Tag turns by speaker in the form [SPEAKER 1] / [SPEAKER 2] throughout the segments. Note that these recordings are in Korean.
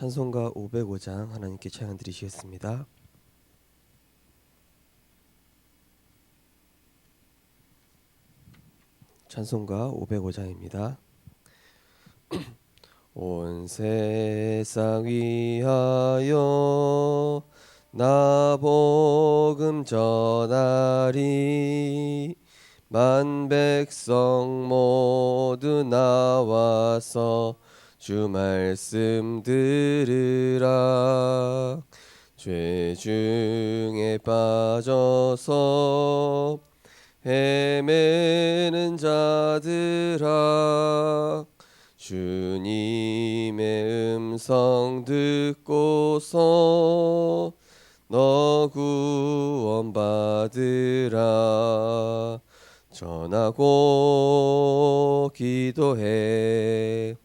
[SPEAKER 1] 찬송가 505장 하나님께 찬양 드리시겠습니다. 찬송가 505장입니다. 온 세상 위하여 나 복음 전하리. 만 백성 모두 나와서 주 말씀 들으라. 죄 중에 빠져서 헤매는 자들아, 주님의 음성 듣고서 너 구원받으라. 전하고 기도해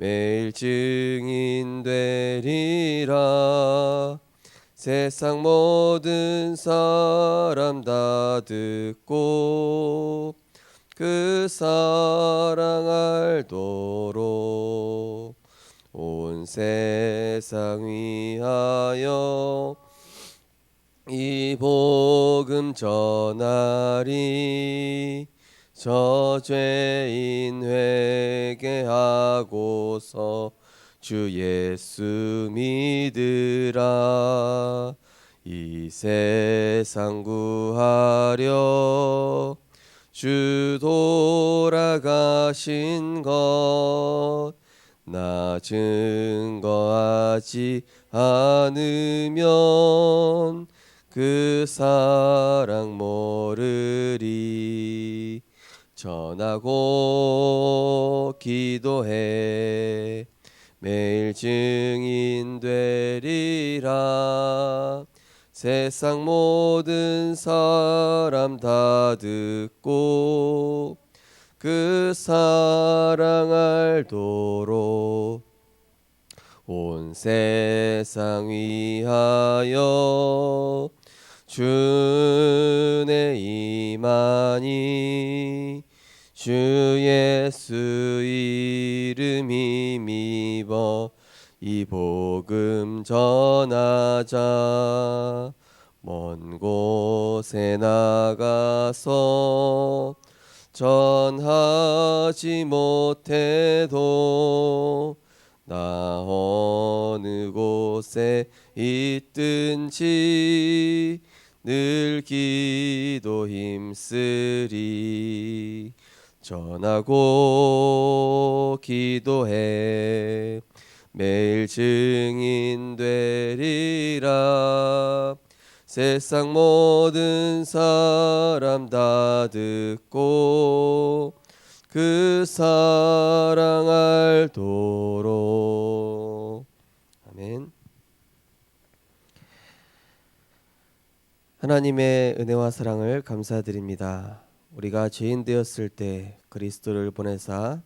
[SPEAKER 1] 매일 증인 되리라. 세상 모든 사람 다 듣고 그 사랑 알도록 온 세상 위하여 이 복음 전하리. 저 죄인 회개하고서 주 예수 믿으라. 이 세상 구하려 주 돌아가신 것 나 증거하지 않으면 그 사랑 모르리. 전하고 기도해 매일 증인 되리라. 세상 모든 사람 다 듣고 그 사랑 알도록 온 세상 위하여 주의 임하니. 주 예수 이름 힘입어 이 복음 전하자. 먼 곳에 나가서 전하지 못해도 나 어느 곳에 있든지 늘 기도 힘쓰리. 전하고 기도해 매일 증인 되리라. 세상 모든 사람 다 듣고 그 사랑 알도록. 아멘. 하나님의 은혜와 사랑을 감사드립니다. 우리가 죄인 되었을 때 그리스도를 보내사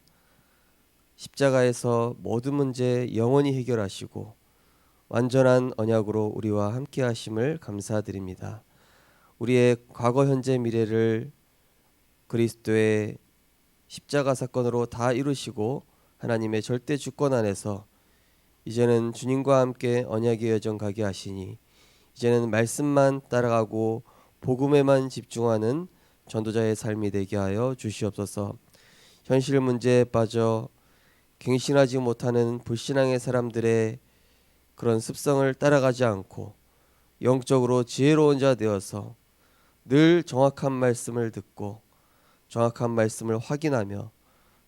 [SPEAKER 1] 십자가에서 모든 문제 영원히 해결하시고 완전한 언약으로 우리와 함께 하심을 감사드립니다. 우리의 과거, 현재, 미래를 그리스도의 십자가 사건으로 다 이루시고 하나님의 절대 주권 안에서 이제는 주님과 함께 언약의 여정 가게 하시니 이제는 말씀만 따라가고 복음에만 집중하는 전도자의 삶이 되게 하여 주시옵소서. 현실 문제에 빠져 갱신하지 못하는 불신앙의 사람들의 그런 습성을 따라가지 않고 영적으로 지혜로운 자 되어서 늘 정확한 말씀을 듣고 정확한 말씀을 확인하며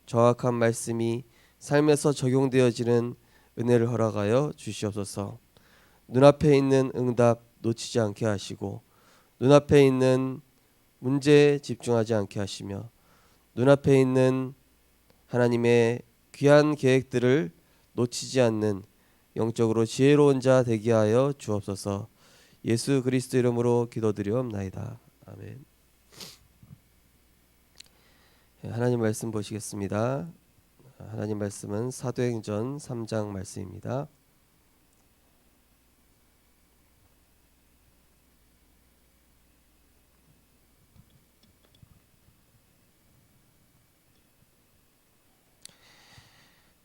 [SPEAKER 1] 정확한 말씀이 삶에서 적용되어지는 은혜를 허락하여 주시옵소서. 눈앞에 있는 응답 놓치지 않게 하시고 눈앞에 있는 문제에 집중하지 않게 하시며 눈앞에 있는 하나님의 귀한 계획들을 놓치지 않는 영적으로 지혜로운 자 되게 하여 주옵소서. 예수 그리스도 이름으로 기도드리옵나이다. 아멘. 하나님 말씀 보시겠습니다. 하나님 말씀은 사도행전 3장 말씀입니다.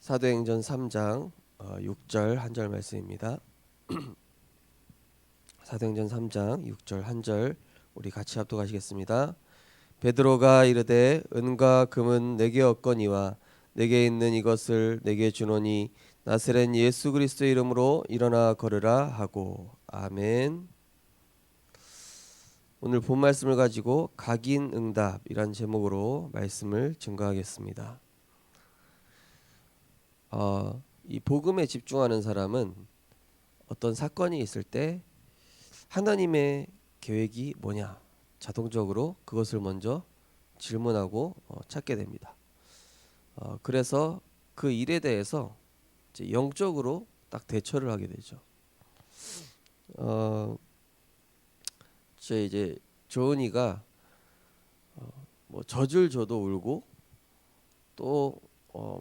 [SPEAKER 1] 사도행전 3장 6절 한 절 말씀입니다. 사도행전 3장 6절 한 절 우리 같이 합독하시겠습니다. 베드로가 이르되 은과 금은 내게 없거니와 내게 있는 이것을 내게 주노니 나사렛 예수 그리스도의 이름으로 일어나 걸으라 하고. 아멘. 오늘 본 말씀을 가지고 각인응답이란 제목으로 말씀을 증거하겠습니다. 이 복음에 집중하는 사람은 어떤 사건이 있을 때 하나님의 계획이 뭐냐 자동적으로 그것을 먼저 질문하고 찾게 됩니다. 그래서 그 일에 대해서 이제 영적으로 딱 대처를 하게 되죠. 제 이제 조은이가 뭐 젖을 줘도 울고 또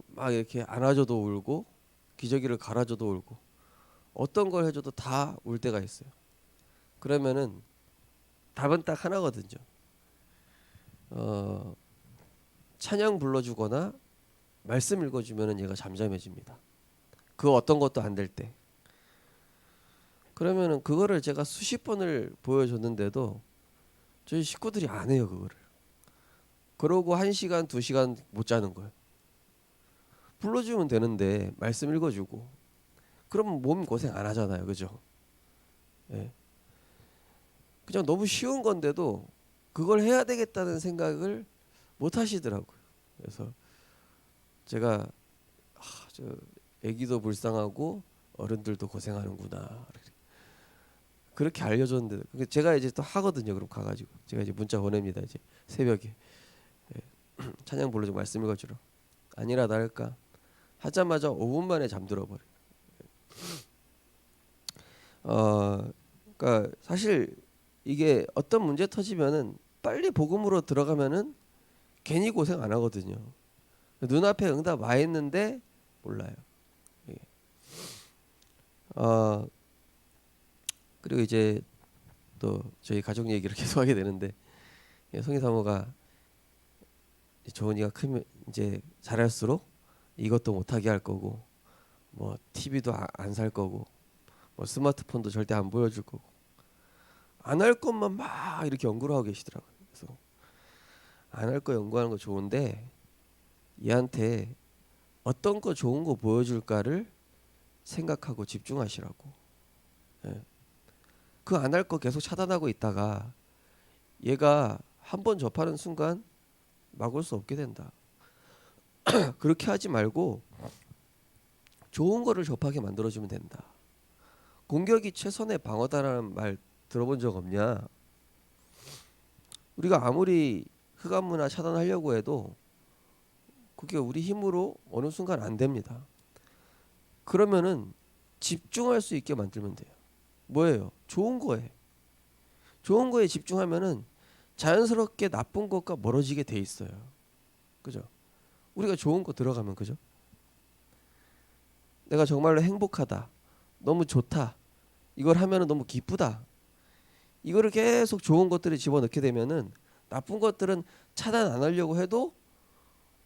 [SPEAKER 1] 막 이렇게 안아줘도 울고 기저귀를 갈아줘도 울고 어떤 걸 해줘도 다 울 때가 있어요. 그러면은 답은 딱 하나거든요. 찬양 불러주거나 말씀 읽어주면은 얘가 잠잠해집니다. 그 어떤 것도 안 될 때. 그러면은 그거를 제가 수십 번을 보여줬는데도 저희 식구들이 안 해요 그거를. 그러고 1시간 2시간 못 자는 거예요. 불러주면 되는데 말씀 읽어주고 그러면 몸 고생 안 하잖아요, 그죠? 예. 그냥 너무 쉬운 건데도 그걸 해야 되겠다는 생각을 못 하시더라고요. 그래서 제가 저 애기도 불쌍하고 어른들도 고생하는구나 그렇게 알려줬는데 제가 이제 또 하거든요. 그럼 가가지고 제가 이제 문자 보냅니다. 이제 새벽에 찬양 불러주고 말씀 읽어주러. 아니라 다를까 하자마자 5분 만에 잠들어 버려요. 그러니까 사실 이게 어떤 문제 터지면은 빨리 복음으로 들어가면은 괜히 고생 안 하거든요. 눈앞에 응답 와 있는데 몰라요. 그리고 이제 또 저희 가족 얘기를 계속 하게 되는데 성희 사모가 조은이가 크면 이제 잘할수록 이것도 못하게 할 거고 뭐 TV도 안 살 거고 뭐 스마트폰도 절대 안 보여줄 거고 안 할 것만 막 이렇게 연구를 하고 계시더라고요. 그래서 안 할 거 연구하는 거 좋은데 얘한테 어떤 거 좋은 거 보여줄까를 생각하고 집중하시라고. 예. 그 안 할 거 계속 차단하고 있다가 얘가 한번 접하는 순간 막을 수 없게 된다. 그렇게 하지 말고 좋은 거를 접하게 만들어주면 된다. 공격이 최선의 방어다라는 말 들어본 적 없냐? 우리가 아무리 흑암 문화 차단하려고 해도 그게 우리 힘으로 어느 순간 안 됩니다. 그러면은 집중할 수 있게 만들면 돼요. 뭐예요? 좋은 거에. 좋은 거에 집중하면은 자연스럽게 나쁜 것과 멀어지게 돼 있어요. 그죠? 우리가 좋은 거 들어가면 그죠? 내가 정말로 행복하다. 너무 좋다. 이걸 하면은 너무 기쁘다. 이거를 계속 좋은 것들을 집어넣게 되면은 나쁜 것들은 차단 안 하려고 해도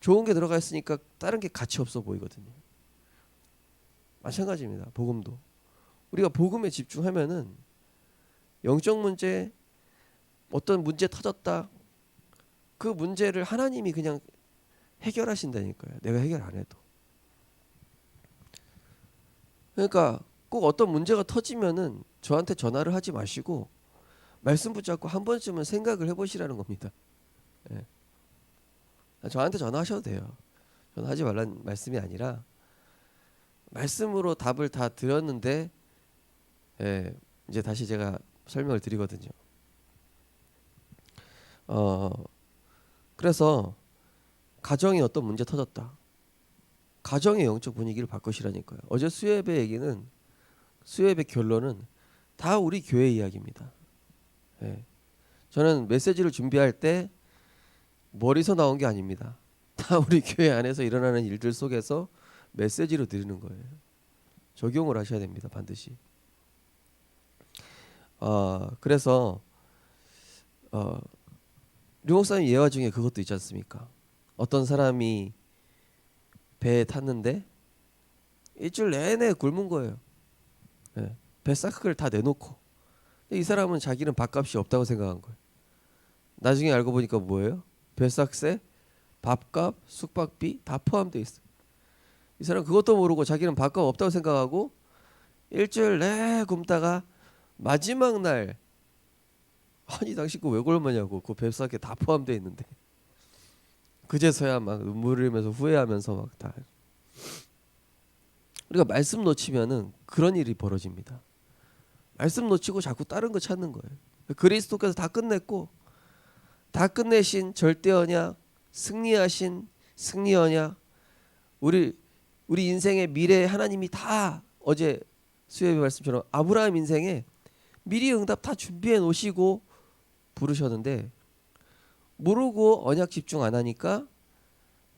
[SPEAKER 1] 좋은 게 들어가 있으니까 다른 게 가치 없어 보이거든요. 마찬가지입니다. 복음도. 우리가 복음에 집중하면은 영적 문제 어떤 문제 터졌다. 그 문제를 하나님이 그냥 해결하신다니까요. 내가 해결 안 해도. 그러니까 꼭 어떤 문제가 터지면은 저한테 전화를 하지 마시고 말씀 붙잡고 한 번쯤은 생각을 해보시라는 겁니다. 예. 저한테 전화하셔도 돼요. 전화하지 말라는 말씀이 아니라 말씀으로 답을 다 드렸는데 이제 다시 제가 설명을 드리거든요. 그래서 가정에 어떤 문제 터졌다. 가정의 영적 분위기를 바꾸시라니까요. 어제 수요예배 얘기는 수요예배 결론은 다 우리 교회 이야기입니다. 저는 메시지를 준비할 때 머리서 나온 게 아닙니다. 다 우리 교회 안에서 일어나는 일들 속에서 메시지로 드리는 거예요. 적용을 하셔야 됩니다. 반드시. 그래서 류 목사님 예화 중에 그것도 있지 않습니까? 어떤 사람이 배에 탔는데 일주일 내내 굶은 거예요. 예. 뱃사크를 다 내놓고. 이 사람은 자기는 밥값이 없다고 생각한 거예요. 나중에 알고 보니까 뭐예요? 뱃삭세, 밥값, 숙박비 다 포함되어 있어요. 이 사람 그것도 모르고 자기는 밥값 없다고 생각하고 일주일 내 굶다가 마지막 날, 아니 당신 거 왜 굶었냐고, 그 뱃삭에 다 포함되어 있는데 그제서야 막 눈물 흘리면서 후회하면서 막 다. 우리가 말씀 놓치면은 그런 일이 벌어집니다. 말씀 놓치고 자꾸 다른 거 찾는 거예요. 그리스도께서 다 끝냈고, 다 끝내신 절대 언약, 승리하신 승리 언약, 우리 인생의 미래 하나님이 다, 어제 수요일 말씀처럼 아브라함 인생에 미리 응답 다 준비해 놓으시고 부르셨는데, 모르고 언약 집중 안 하니까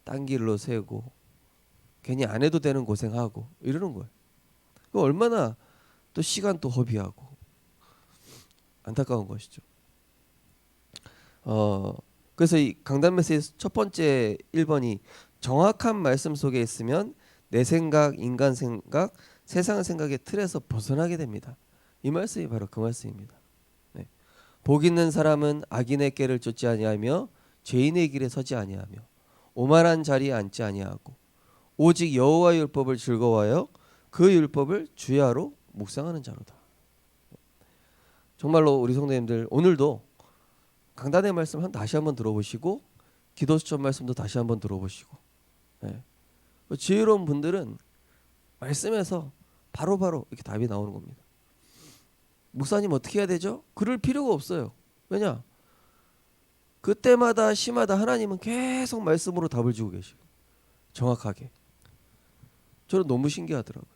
[SPEAKER 1] 딴 길로 새고 괜히 안 해도 되는 고생하고 이러는 거예요. 얼마나 또 시간 또 허비하고 안타까운 것이죠. 그래서 이 강단 메시지 첫 번째 1번이 정확한 말씀 속에 있으면 내 생각, 인간 생각, 세상 생각의 틀에서 벗어나게 됩니다. 이 말씀이 바로 그 말씀입니다. 네. 복 있는 사람은 악인의 꾀를 쫓지 아니하며 죄인의 길에 서지 아니하며 오만한 자리에 앉지 아니하고 오직 여호와의 율법을 즐거워하여 그 율법을 주야로 묵상하는 자로다. 정말로 우리 성도님들 오늘도 강단의 말씀 다시 한번 들어보시고 기도 수첩 말씀도 다시 한번 들어보시고, 네. 지혜로운 분들은 말씀에서 바로바로 이렇게 답이 나오는 겁니다. 목사님 어떻게 해야 되죠? 그럴 필요가 없어요. 왜냐? 그때마다 시마다 하나님은 계속 말씀으로 답을 주고 계시고 정확하게. 저는 너무 신기하더라고요.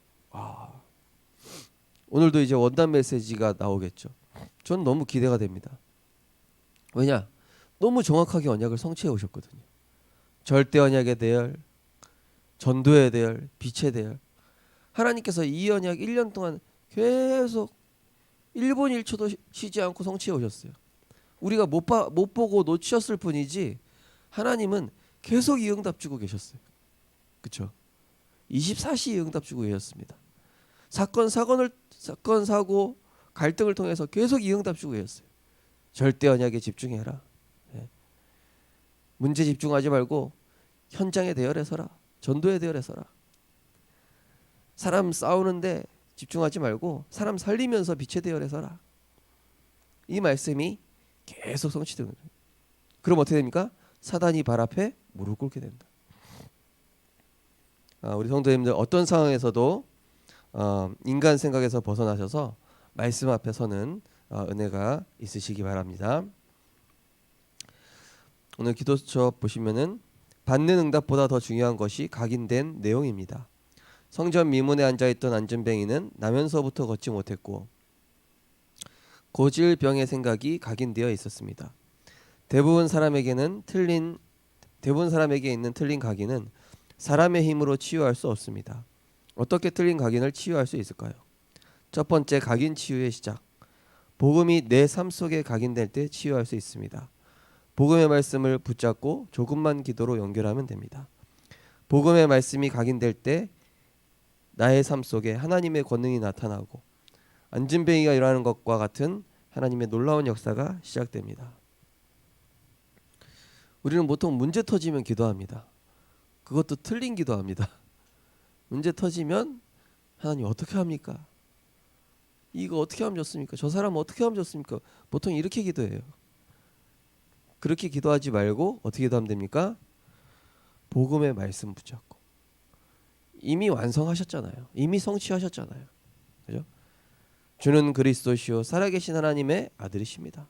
[SPEAKER 1] 오늘도 이제 원단 메시지가 나오겠죠. 저는 너무 기대가 됩니다. 왜냐? 너무 정확하게 언약을 성취해 오셨거든요. 절대 언약의 대열, 전도의 대열, 빛의 대열. 하나님께서 이 언약 1년 동안 계속 1분 1초도 쉬지 않고 성취해 오셨어요. 우리가 못 보고 놓치셨을 뿐이지 하나님은 계속 이 응답 주고 계셨어요. 그렇죠? 24시 이 응답 주고 계셨습니다. 사건 사고 갈등을 통해서 계속 이 응답 주고 계셨어요. 절대 언약에 집중해라. 네. 문제 집중하지 말고 현장에 대열에 서라. 전도에 대열에 서라. 사람 싸우는데 집중하지 말고 사람 살리면서 빛의 대열에 서라. 이 말씀이 계속 성취되는 거예요. 그럼 어떻게 됩니까? 사단이 발 앞에 무릎 꿇게 된다. 우리 성도님들 어떤 상황에서도 인간 생각에서 벗어나셔서 말씀 앞에 서는 은혜가 있으시기 바랍니다. 오늘 기도수첩 보시면은 받는 응답보다 더 중요한 것이 각인된 내용입니다. 성전 미문에 앉아있던 안전뱅이는 나면서부터 걷지 못했고 고질병의 생각이 각인되어 있었습니다. 대부분 사람에게 있는 틀린 각인은 사람의 힘으로 치유할 수 없습니다. 어떻게 틀린 각인을 치유할 수 있을까요? 첫 번째, 각인 치유의 시작. 복음이 내 삶 속에 각인될 때 치유할 수 있습니다. 복음의 말씀을 붙잡고 조금만 기도로 연결하면 됩니다. 복음의 말씀이 각인될 때 나의 삶 속에 하나님의 권능이 나타나고 안진뱅이가 일어나는 것과 같은 하나님의 놀라운 역사가 시작됩니다. 우리는 보통 문제 터지면 기도합니다. 그것도 틀린 기도합니다. 문제 터지면 하나님 어떻게 합니까? 이거 어떻게 하면 좋습니까? 저 사람 어떻게 하면 좋습니까? 보통 이렇게 기도해요. 그렇게 기도하지 말고 어떻게 기도하면 됩니까? 복음의 말씀 붙잡고. 이미 완성하셨잖아요. 이미 성취하셨잖아요. 그죠? 주는 그리스도시요 살아계신 하나님의 아들이십니다.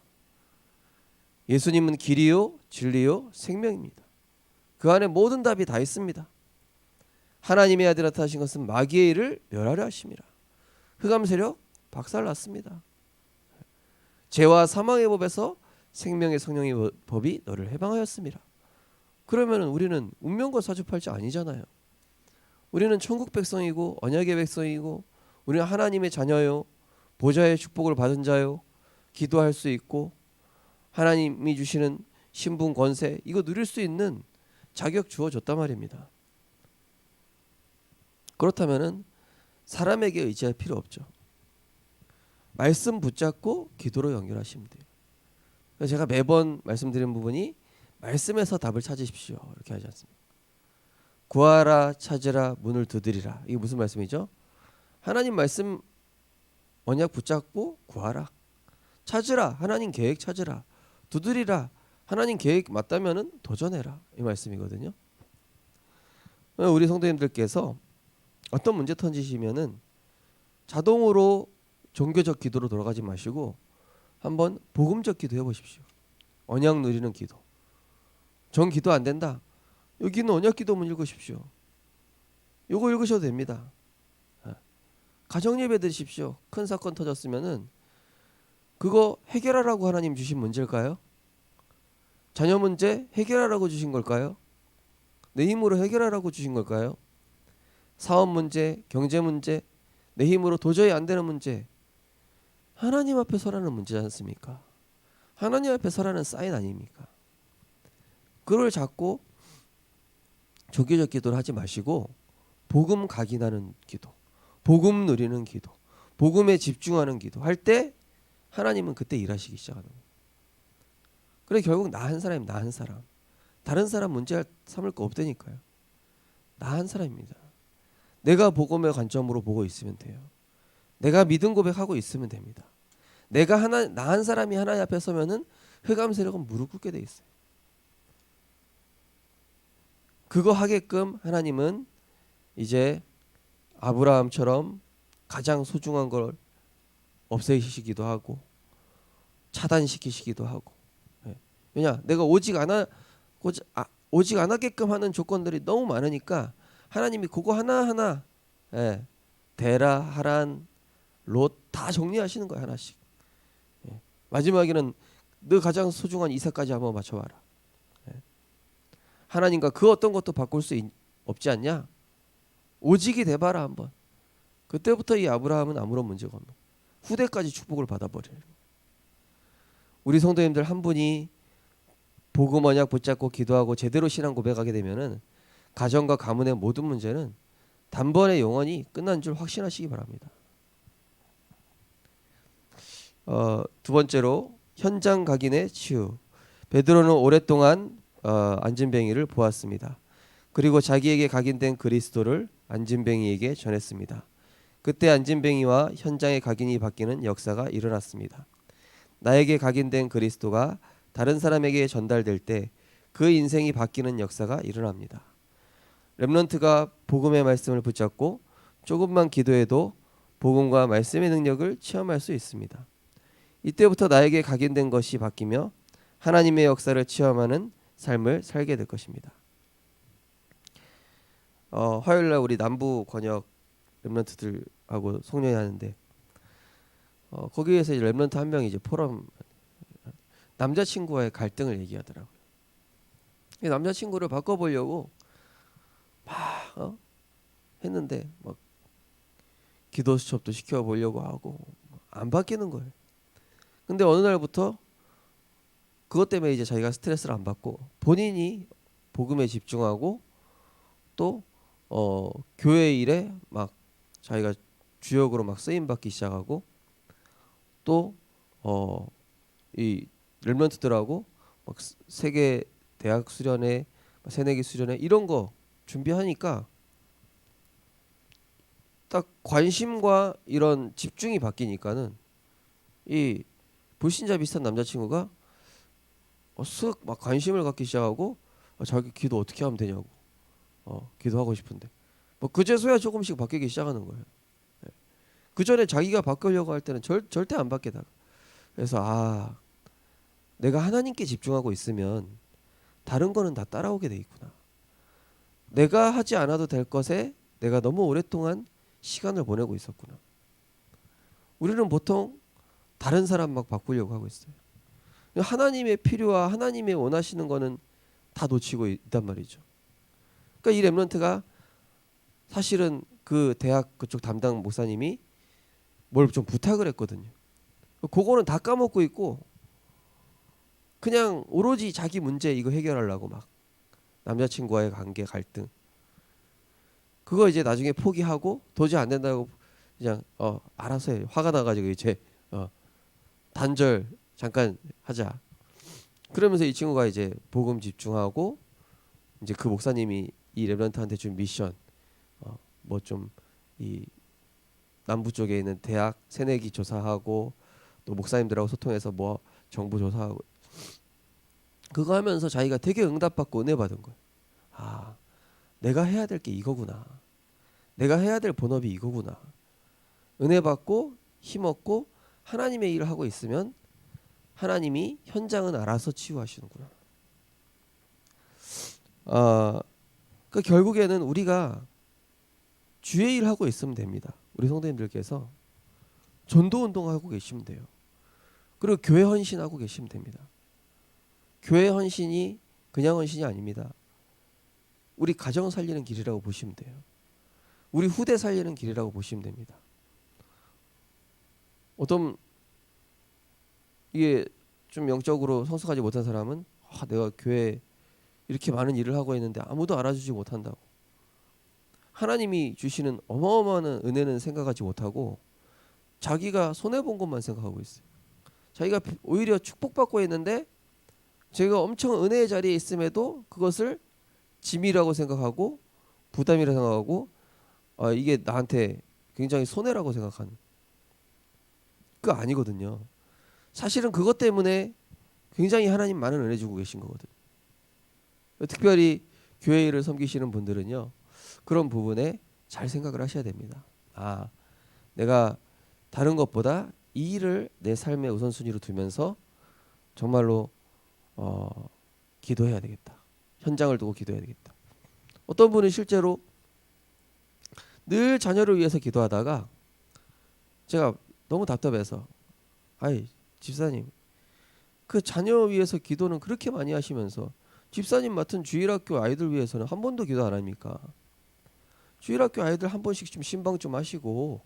[SPEAKER 1] 예수님은 길이요 진리요 생명입니다. 그 안에 모든 답이 다 있습니다. 하나님의 아들 나타나신 것은 마귀의 일을 멸하려 하심이라. 흑암 세력 박살났습니다. 죄와 사망의 법에서 생명의 성령의 법이 너를 해방하였습니다. 그러면 우리는 운명과 사주팔자 아니잖아요. 우리는 천국 백성이고 언약의 백성이고 우리는 하나님의 자녀요 보좌의 축복을 받은 자요 기도할 수 있고 하나님이 주시는 신분 권세 이거 누릴 수 있는 자격 주어졌단 말입니다. 그렇다면은 사람에게 의지할 필요 없죠. 말씀 붙잡고 기도로 연결하시면 돼요. 그래서 제가 매번 말씀드리는 부분이 말씀에서 답을 찾으십시오. 이렇게 하지 않습니까? 구하라 찾으라 문을 두드리라. 이게 무슨 말씀이죠? 하나님 말씀 언약 붙잡고 구하라. 찾으라. 하나님 계획 찾으라. 두드리라. 하나님 계획 맞다면은 도전해라. 이 말씀이거든요. 우리 성도님들께서 어떤 문제 던지시면은 자동으로 종교적 기도로 돌아가지 마시고 한번 복음적 기도 해보십시오. 언약 누리는 기도. 전 기도 안 된다. 여기는 언약 기도문 읽으십시오. 요거 읽으셔도 됩니다. 가정 예배 드십시오. 큰 사건 터졌으면은 그거 해결하라고 하나님 주신 문제일까요? 자녀 문제 해결하라고 주신 걸까요? 내 힘으로 해결하라고 주신 걸까요? 사업 문제, 경제 문제, 내 힘으로 도저히 안 되는 문제, 하나님 앞에 서라는 문제지 않습니까? 하나님 앞에 서라는 사인 아닙니까? 그걸 잡고 종교적 기도를 하지 마시고 복음 각인하는 기도, 복음 누리는 기도, 복음에 집중하는 기도 할 때 하나님은 그때 일하시기 시작하는 거예요. 그래 결국 나 한 사람이 나 한 사람, 다른 사람 문제 삼을 거 없다니까요. 나 한 사람입니다. 내가 복음의 관점으로 보고 있으면 돼요. 내가 믿음 고백하고 있으면 됩니다. 내가 나 한 사람이 하나님 앞에 서면은 흑암 세력은 무릎 꿇게 돼 있어요. 그거 하게끔 하나님은 이제 아브라함처럼 가장 소중한 걸 없애시기도 하고 차단시키시기도 하고. 왜냐? 내가 오직 않았게끔 하는 조건들이 너무 많으니까 하나님이 그거 하나하나 데라, 하란, 롯 다 정리하시는 거야 하나씩. 마지막에는 너 가장 소중한 이삭까지 한번 맞춰봐라. 하나님과 그 어떤 것도 바꿀 수 없지 않냐? 오직이 돼봐라 한번. 그때부터 이 아브라함은 아무런 문제가 없는 후대까지 축복을 받아버려요. 우리 성도님들 한 분이 복음 언약 붙잡고 기도하고 제대로 신앙 고백하게 되면은 가정과 가문의 모든 문제는 단번에 영원히 끝난 줄 확신하시기 바랍니다. 두 번째로 현장 각인의 치유. 베드로는 오랫동안 안진뱅이를 보았습니다. 그리고 자기에게 각인된 그리스도를 안진뱅이에게 전했습니다. 그때 안진뱅이와 현장의 각인이 바뀌는 역사가 일어났습니다. 나에게 각인된 그리스도가 다른 사람에게 전달될 때 그 인생이 바뀌는 역사가 일어납니다. 렘넌트가 복음의 말씀을 붙잡고 조금만 기도해도 복음과 말씀의 능력을 체험할 수 있습니다. 이때부터 나에게 각인된 것이 바뀌며 하나님의 역사를 체험하는 삶을 살게 될 것입니다. 화요일날 우리 남부 권역 렘넌트들하고 송년회 하는데 거기에서 이제 렘넌트 한 명이 이제 포럼 남자친구와의 갈등을 얘기하더라고요. 남자친구를 바꿔보려고 막 했는데 막 기도 수첩도 시켜보려고 하고 안 바뀌는 거예요. 근데 어느 날부터 그것 때문에 이제 자기가 스트레스를 안 받고 본인이 복음에 집중하고 또 교회 일에 막 자기가 주역으로 막 쓰임 받기 시작하고 또 이 렘넌트들하고 막 세계 대학 수련회, 새내기 수련회 이런 거 준비하니까 딱 관심과 이런 집중이 바뀌니까는 이 불신자 비슷한 남자친구가 쓱 막 관심을 갖기 시작하고 자기 기도 어떻게 하면 되냐고 기도하고 싶은데 뭐 그제서야 조금씩 바뀌기 시작하는 거예요. 그 전에 자기가 바꾸려고 할 때는 절대 안 바뀌다가 그래서 내가 하나님께 집중하고 있으면 다른 거는 다 따라오게 돼 있구나. 내가 하지 않아도 될 것에 내가 너무 오랫동안 시간을 보내고 있었구나. 우리는 보통 다른 사람 막 바꾸려고 하고 있어요. 하나님의 필요와 하나님의 원하시는 거는 다 놓치고 있단 말이죠. 그러니까 이 렘넌트가 사실은 그 대학 그쪽 담당 목사님이 뭘 좀 부탁을 했거든요. 그거는 다 까먹고 있고 그냥 오로지 자기 문제 이거 해결하려고 막 남자친구와의 관계 갈등 그거 이제 나중에 포기하고 도저히 안 된다고 그냥 알아서 해. 화가 나가지고 이제 단절 잠깐 하자. 그러면서 이 친구가 이제 복음 집중하고 이제 그 목사님이 이 렘넌트한테 준 미션 뭐 좀 이 남부 쪽에 있는 대학 새내기 조사하고 또 목사님들하고 소통해서 뭐 정부 조사하고 그거 하면서 자기가 되게 응답받고 은혜 받은 거예요. 아, 내가 해야 될 게 이거구나. 내가 해야 될 본업이 이거구나. 은혜 받고 힘 얻고 하나님의 일을 하고 있으면 하나님이 현장은 알아서 치유하시는구나. 그 결국에는 우리가 주의 일 하고 있으면 됩니다. 우리 성도님들께서 전도 운동하고 계시면 돼요. 그리고 교회 헌신하고 계시면 됩니다. 교회 헌신이 그냥 헌신이 아닙니다. 우리 가정 살리는 길이라고 보시면 돼요. 우리 후대 살리는 길이라고 보시면 됩니다. 어떤 이게 좀 영적으로 성숙하지 못한 사람은 내가 교회 이렇게 많은 일을 하고 있는데 아무도 알아주지 못한다고. 하나님이 주시는 어마어마한 은혜는 생각하지 못하고 자기가 손해본 것만 생각하고 있어요. 자기가 오히려 축복받고 있는데 제가 엄청 은혜의 자리에 있음에도 그것을 짐이라고 생각하고 부담이라고 생각하고 이게 나한테 굉장히 손해라고 생각하는 그거 아니거든요. 사실은 그것 때문에 굉장히 하나님 많은 은혜 주고 계신 거거든요. 특별히 교회 일을 섬기시는 분들은요. 그런 부분에 잘 생각을 하셔야 됩니다. 내가 다른 것보다 이 일을 내 삶의 우선순위로 두면서 정말로 기도해야 되겠다. 현장을 두고 기도해야 되겠다. 어떤 분은 실제로 늘 자녀를 위해서 기도하다가 제가 너무 답답해서 집사님 그 자녀 위해서 기도는 그렇게 많이 하시면서 집사님 맡은 주일학교 아이들 위해서는 한 번도 기도 안 합니까? 주일학교 아이들 한 번씩 좀 신방 좀 하시고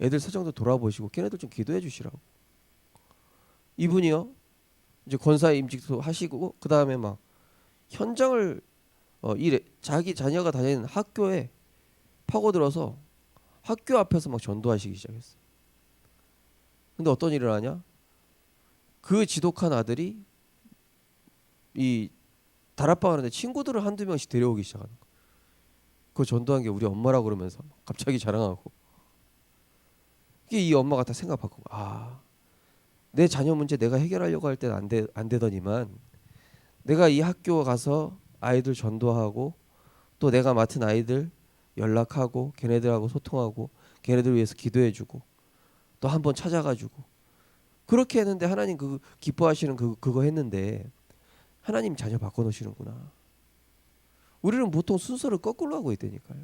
[SPEAKER 1] 애들 사정도 돌아보시고 걔네들 좀 기도해 주시라고. 이분이요 이제 권사 임직도 하시고 그 다음에 막 현장을 자기 자녀가 다니는 학교에 파고들어서 학교 앞에서 막 전도하시기 시작했어요. 근데 어떤 일을 하냐? 그 지독한 아들이 이 다락방 하는데 친구들을 한두 명씩 데려오기 시작하는 거예요. 그거 전도한 게 우리 엄마라고 그러면서 갑자기 자랑하고. 이게 이 엄마가 다 생각 바꾸고 내 자녀 문제 내가 해결하려고 할 때는 안 되더니만 내가 이 학교 가서 아이들 전도하고 또 내가 맡은 아이들 연락하고 걔네들하고 소통하고 걔네들 위해서 기도해주고 또 한 번 찾아가지고 그렇게 했는데 하나님 그 기뻐하시는 그거 했는데 하나님 자녀 바꿔놓으시는구나. 우리는 보통 순서를 거꾸로 하고 있다니까요.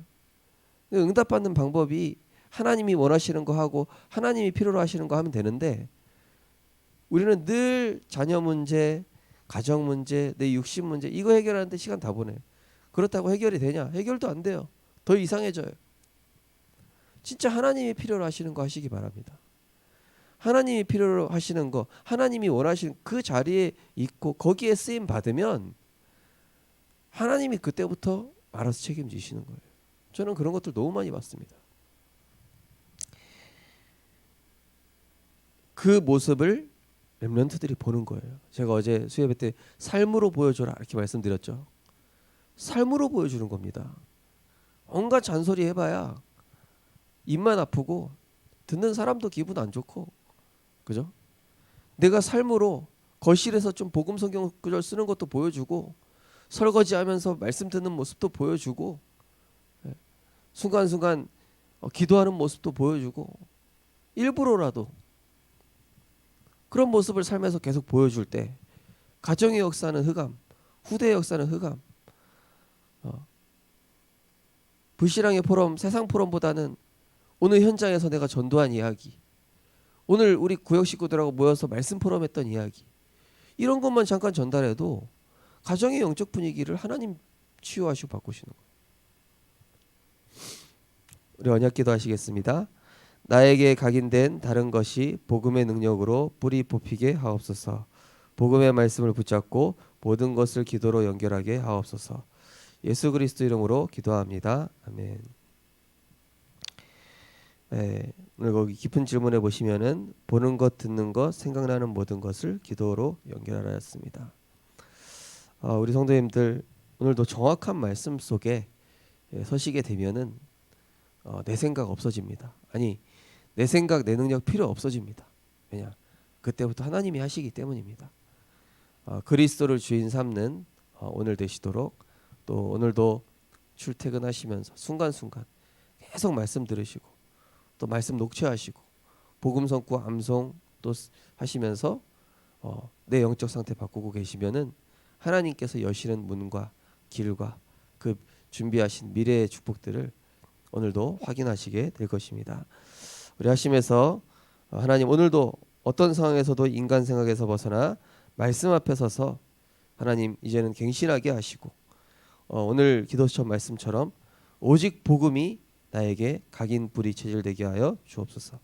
[SPEAKER 1] 응답받는 방법이 하나님이 원하시는 거 하고 하나님이 필요로 하시는 거 하면 되는데 우리는 늘 자녀 문제, 가정 문제, 내 육신 문제 이거 해결하는데 시간 다 보내요. 그렇다고 해결이 되냐? 해결도 안 돼요. 더 이상해져요. 진짜 하나님이 필요로 하시는 거 하시기 바랍니다. 하나님이 필요로 하시는 거, 하나님이 원하시는 그 자리에 있고 거기에 쓰임 받으면 하나님이 그때부터 알아서 책임지시는 거예요. 저는 그런 것들 너무 많이 봤습니다. 그 모습을 렘넌트들이 보는 거예요. 제가 어제 수예배 때 삶으로 보여줘라 이렇게 말씀드렸죠. 삶으로 보여주는 겁니다. 온갖 잔소리 해봐야 입만 아프고 듣는 사람도 기분 안 좋고 그죠? 내가 삶으로 거실에서 좀 복음 성경 구절 쓰는 것도 보여주고 설거지하면서 말씀 듣는 모습도 보여주고 순간순간 기도하는 모습도 보여주고 일부러라도 그런 모습을 삶에서 계속 보여줄 때 가정의 역사는 흑암, 후대의 역사는 흑암. 불신앙의 포럼, 세상 포럼보다는 오늘 현장에서 내가 전도한 이야기, 오늘 우리 구역 식구들하고 모여서 말씀 포럼했던 이야기, 이런 것만 잠깐 전달해도 가정의 영적 분위기를 하나님 치유하시고 바꾸시는 거예요. 우리 언약기도 하시겠습니다. 나에게 각인된 다른 것이 복음의 능력으로 뿌리 뽑히게 하옵소서. 복음의 말씀을 붙잡고 모든 것을 기도로 연결하게 하옵소서. 예수 그리스도 이름으로 기도합니다. 아멘. 오늘 거기 깊은 질문에 보시면은 보는 것, 듣는 것, 생각나는 모든 것을 기도로 연결하였습니다. 우리 성도님들 오늘도 정확한 말씀 속에 서시게 되면은 내 생각 없어집니다. 아니 내 생각, 내 능력 필요 없어집니다. 왜냐? 그때부터 하나님이 하시기 때문입니다. 그리스도를 주인 삼는 오늘 되시도록, 또 오늘도 출퇴근하시면서 순간순간 계속 말씀 들으시고 또 말씀 녹취하시고 복음 선고 암송 또 하시면서 내 영적 상태 바꾸고 계시면은 하나님께서 여시는 문과 길과 그 준비하신 미래의 축복들을 오늘도 확인하시게 될 것입니다. 우리 하시면서 하나님 오늘도 어떤 상황에서도 인간 생각에서 벗어나 말씀 앞에 서서 하나님 이제는 갱신하게 하시고 오늘 기도처 말씀처럼 오직 복음이 나에게 각인 불이 체질되게 하여 주옵소서.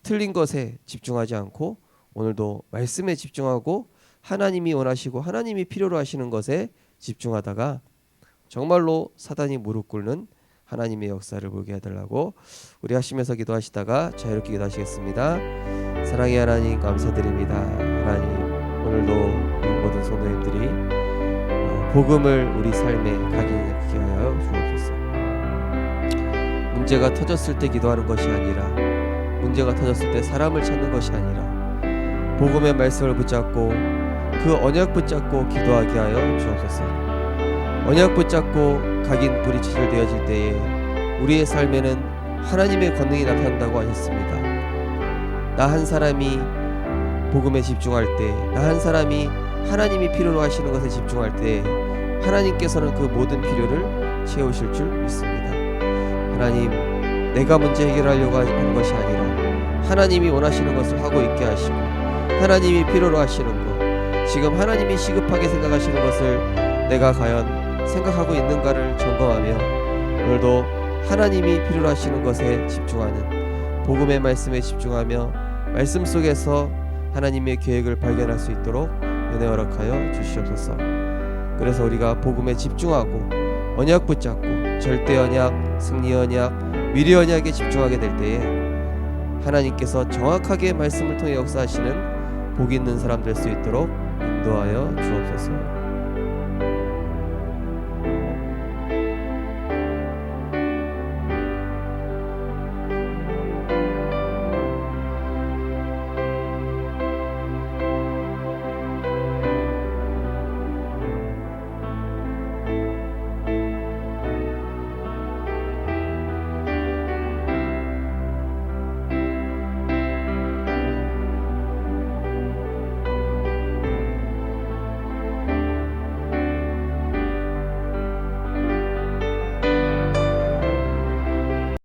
[SPEAKER 1] 틀린 것에 집중하지 않고 오늘도 말씀에 집중하고 하나님이 원하시고 하나님이 필요로 하시는 것에 집중하다가 정말로 사단이 무릎 꿇는 하나님의 역사를 보게 해달라고 우리 하시면서 기도하시다가 자유롭게 기도하시겠습니다. 사랑의 하나님 감사드립니다. 하나님 오늘도 우리 모든 성도님들이 복음을 우리 삶에 각인하게 하여 주옵소서. 문제가 터졌을 때 기도하는 것이 아니라 문제가 터졌을 때 사람을 찾는 것이 아니라 복음의 말씀을 붙잡고 그 언약 붙잡고 기도하게 하여 주옵소서. 언약 붙잡고 각인 불이 체질되어질 때에 우리의 삶에는 하나님의 권능이 나타난다고 하셨습니다. 나 한 사람이 복음에 집중할 때, 나 한 사람이 하나님이 필요로 하시는 것에 집중할 때 하나님께서는 그 모든 필요를 채우실 줄 믿습니다. 하나님, 내가 문제 해결하려고 하는 것이 아니라 하나님이 원하시는 것을 하고 있게 하시고 하나님이 필요로 하시는 것, 지금 하나님이 시급하게 생각하시는 것을 내가 과연 생각하고 있는가를 점검하며 오늘도 하나님이 필요로 하시는 것에 집중하는 복음의 말씀에 집중하며 말씀 속에서 하나님의 계획을 발견할 수 있도록 은혜 허락하여 주시옵소서. 그래서 우리가 복음에 집중하고 언약 붙잡고 절대 언약, 승리 언약, 미래 언약에 집중하게 될 때에 하나님께서 정확하게 말씀을 통해 역사하시는 복 있는 사람 될 수 있도록 인도하여 주옵소서.